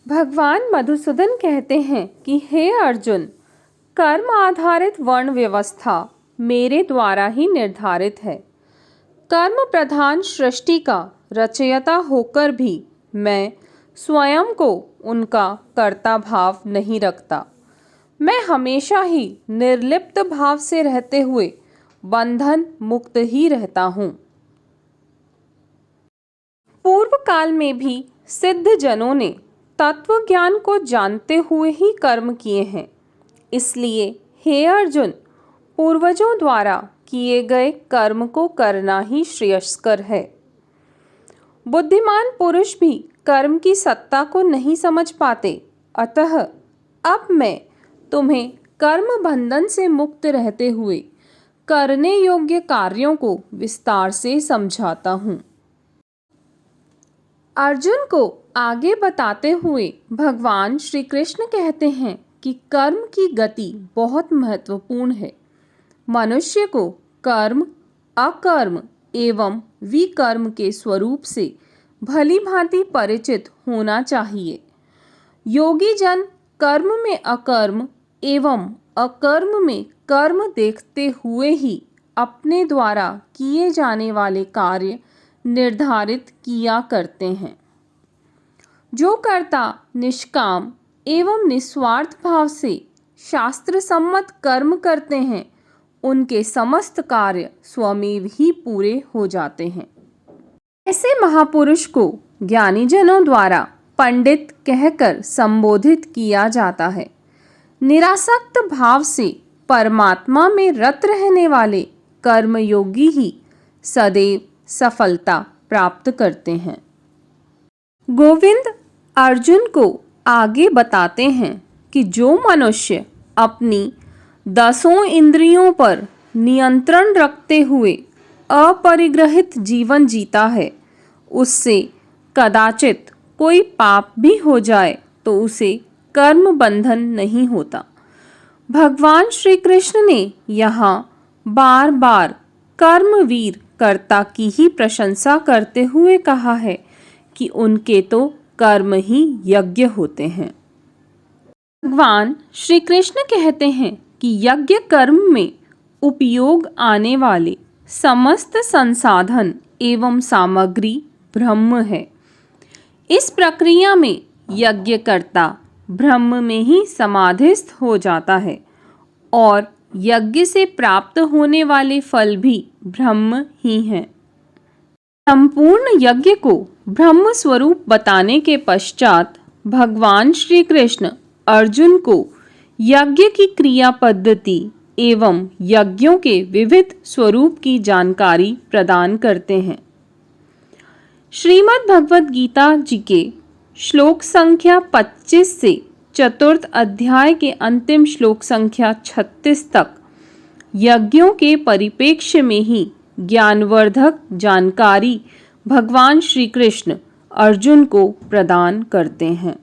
भगवान मधुसूदन कहते हैं कि हे अर्जुन, कर्म आधारित वर्ण व्यवस्था मेरे द्वारा ही निर्धारित है। कर्म प्रधान सृष्टि का रचयिता होकर भी मैं स्वयं को उनका कर्ता भाव नहीं रखता। मैं हमेशा ही निर्लिप्त भाव से रहते हुए बंधन मुक्त ही रहता हूँ। पूर्व काल में भी सिद्ध जनों ने तत्व ज्ञान को जानते हुए ही कर्म किए हैं। इसलिए हे अर्जुन, पूर्वजों द्वारा किए गए कर्म को करना ही श्रेयस्कर है। बुद्धिमान पुरुष भी कर्म की सत्ता को नहीं समझ पाते। अतः अब मैं तुम्हें कर्म बंधन से मुक्त रहते हुए करने योग्य कार्यों को विस्तार से समझाता हूँ। अर्जुन को आगे बताते हुए भगवान श्री कृष्ण कहते हैं कि कर्म की गति बहुत महत्वपूर्ण है। मनुष्य को कर्म, अकर्म एवं विकर्म के स्वरूप से भली भांति परिचित होना चाहिए। योगी जन कर्म में अकर्म एवं अकर्म में कर्म देखते हुए ही अपने द्वारा किए जाने वाले कार्य निर्धारित किया करते हैं। जो कर्ता निष्काम एवं निस्वार्थ भाव से शास्त्र सम्मत कर्म करते हैं, उनके समस्त कार्य स्वमेव ही पूरे हो जाते हैं। ऐसे महापुरुष को ज्ञानी जनों द्वारा पंडित कहकर संबोधित किया जाता है। निरासक्त भाव से परमात्मा में रत रहने वाले कर्मयोगी ही सदैव सफलता प्राप्त करते हैं। गोविंद अर्जुन को आगे बताते हैं कि जो मनुष्य अपनी 10 इंद्रियों पर नियंत्रण रखते हुए अपरिग्रहित जीवन जीता है, उससे कदाचित कोई पाप भी हो जाए तो उसे कर्म बंधन नहीं होता। भगवान श्री कृष्ण ने यहाँ बार बार कर्मवीर कर्ता की ही प्रशंसा करते हुए कहा है कि उनके तो कर्म ही यज्ञ होते हैं। भगवान श्री कृष्ण कहते हैं कि यज्ञ कर्म में उपयोग आने वाले समस्त संसाधन एवं सामग्री ब्रह्म है। इस प्रक्रिया में यज्ञकर्ता ब्रह्म में ही समाधिस्थ हो जाता है और यज्ञ से प्राप्त होने वाले फल भी ब्रह्म ही हैं। संपूर्ण यज्ञ को ब्रह्म स्वरूप बताने के पश्चात भगवान श्री कृष्ण अर्जुन को यज्ञ की क्रिया पद्धति एवं यज्ञों के विविध स्वरूप की जानकारी प्रदान करते हैं। श्रीमद् भगवद गीता जी के श्लोक संख्या 25 से चतुर्थ अध्याय के अंतिम श्लोक संख्या 36 तक यज्ञों के परिप्रेक्ष्य में ही ज्ञानवर्धक जानकारी भगवान श्री कृष्ण अर्जुन को प्रदान करते हैं।